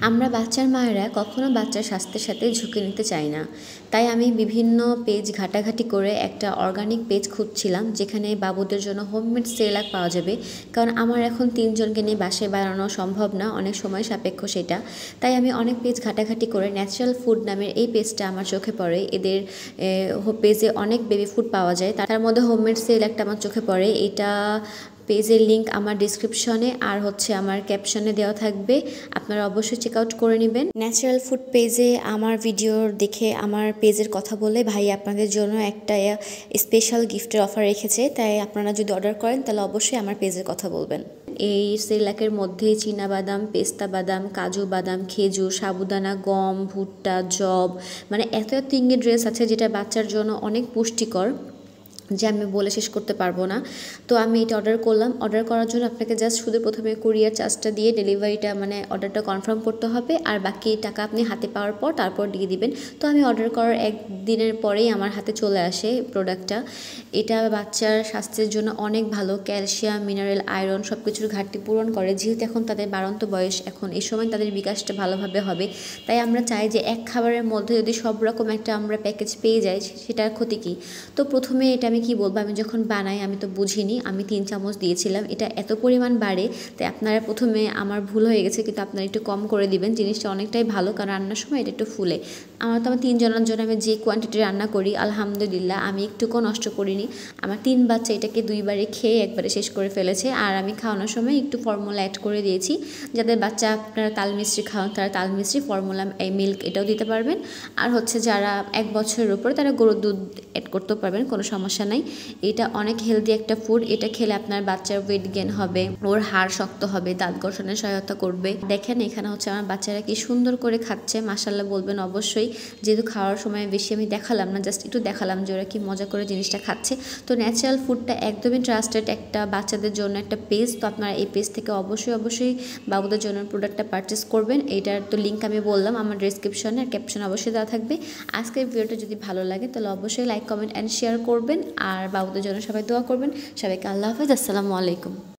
আমরা বাচ্চার মায়েরা কখনো বাচ্চার স্বাস্থ্যের সাথে ঝুঁকি নিতে চাই না। তাই আমি বিভিন্ন পেজ ঘাটাঘাটি করে একটা অর্গানিক পেজ খুঁজছিলাম যেখানে বাবুদের জন্য হোমমেড সেরেলাক পাওয়া যাবে। কারণ আমার এখন 3 জনকে নিয়ে বাসায় বানানো সম্ভব না, অনেক সময় সাপেক্ষ সেটা। তাই আমি অনেক পেজ ঘাটাঘাটি করে ন্যাচারাল ফুড নামের এই পেজটা আমার চোখে পড়ে। এদের পেজে অনেক বেবি ফুড পাওয়া যায়, তার মধ্যে হোমমেড সেরেলাকটা আমার চোখে পড়ে। এটা পেজের লিঙ্ক আমার ডিসক্রিপশনে আর আমার ক্যাপশনে দেওয়া থাকবে, আপনারা অবশ্যই চেক আউট করে নেবেন। ন্যাচারাল ফুড পেজে আমার ভিডিও দেখে আমার পেজের কথা বলে ভাই আপনাদের জন্য একটা স্পেশাল গিফটের অফার রেখেছে। তাই আপনারা যদি অর্ডার করেন তাহলে অবশ্যই আমার পেজের কথা বলবেন। এই সেরেলাকের মধ্যে চীনাবাদাম, পেস্তা বাদাম, কাজু বাদাম, খেজুর, সাবুদানা, গম, ভুট্টা, যব, মানে এত এত ইনগ্রেডিয়েন্টস আছে যেটা বাচ্চার জন্য অনেক পুষ্টিকর, যে আমি বলে শেষ করতে পারবো না। তো আমি এটা অর্ডার করলাম। অর্ডার করার জন্য আপনাকে জাস্ট শুধু প্রথমে কুরিয়ার চার্জটা দিয়ে ডেলিভারিটা অর্ডারটা কনফার্ম করতে হবে, আর বাকি টাকা আপনি হাতে পাওয়ার পর তারপর দিয়ে দিবেন। তো আমি অর্ডার করার 1 দিনের পরেই আমার হাতে চলে আসে প্রোডাক্টটা। এটা বাচ্চার স্বাস্থ্যের জন্য অনেক ভালো, ক্যালসিয়াম, মিনারেল, আয়রন সব কিছুর ঘাটতি পূরণ করে। যেহেতু এখন তাদের বাড়ন্ত বয়স, এখন এই সময় তাদের বিকাশটা ভালোভাবে হবে, তাই আমরা চাই যে এক খাবারের মধ্যে যদি সব রকম একটা আমরা প্যাকেজ পেয়ে যাই সেটার ক্ষতি কী। তো প্রথমে এটা আমি কি বলবো, আমি যখন বানাই আমি তো বুঝিনি, আমি 3 চামচ দিয়েছিলাম। এটা এত পরিমাণ বাড়ে, তাই আপনারা প্রথমে আমার ভুল হয়ে গেছে, কিন্তু আপনারা একটু কম করে দিবেন। জিনিসটা অনেকটাই ভালো, কারণ রান্নার সময় এটা একটু ফুলে। আমার 3 জনের জন্য আমি যে কোয়ান্টিটি রান্না করি আলহামদুলিল্লাহ আমি একটুকুও নষ্ট করিনি। আমার 3 বাচ্চা এটাকে 2 বারে খেয়ে একবারে শেষ করে ফেলেছে। আর আমি খাওয়ানোর সময় একটু ফর্মুলা অ্যাড করে দিয়েছি, যাদের বাচ্চা আপনারা তাল মিষ্টি খাওয়ান তারা তাল মিষ্টি, ফর্মুলা, এই মিল্ক এটাও দিতে পারবেন। আর যারা 1 বছরের উপরে তারা গরুর দুধ অ্যাড করতেও পারবেন, কোনো সমস্যা নাই। এটা অনেক হেলদি একটা ফুড, এটা খেলে আপনার বাচ্চার ওয়েট গেইন হবে, ওর হাড় শক্ত হবে, দাঁত গঠনে সহায়তা করবে। দেখেন এখানে আমার বাচ্চারা কি সুন্দর করে খাচ্ছে, মাশাআল্লাহ বলবেন অবশ্যই। যেহেতু খাওয়ার সময় বেশি আমি দেখালাম না, জাস্ট একটু দেখালাম যে ওরা কি মজা করে জিনিসটা খাচ্ছে। তো ন্যাচারাল ফুডটা একদমই ট্রাস্টেড একটা বাচ্চাদের জন্য একটা পেজ। তো আপনারা এই পেজ থেকে অবশ্যই বাবুদের জন্য প্রোডাক্টটা পারচেস করবেন। এইটার তো লিঙ্ক আমি বললাম আমার ডিসক্রিপশনে আর ক্যাপশনে অবশ্যই দেওয়া থাকবে। আজকের ভিডিওটা যদি ভালো লাগে তাহলে অবশ্যই লাইক, কমেন্ট অ্যান্ড শেয়ার করবেন, আর বাবুদের জন্য সবাই দোয়া করবেন। সবাইকে আল্লাহ হাফেজ, আসসালামু আলাইকুম।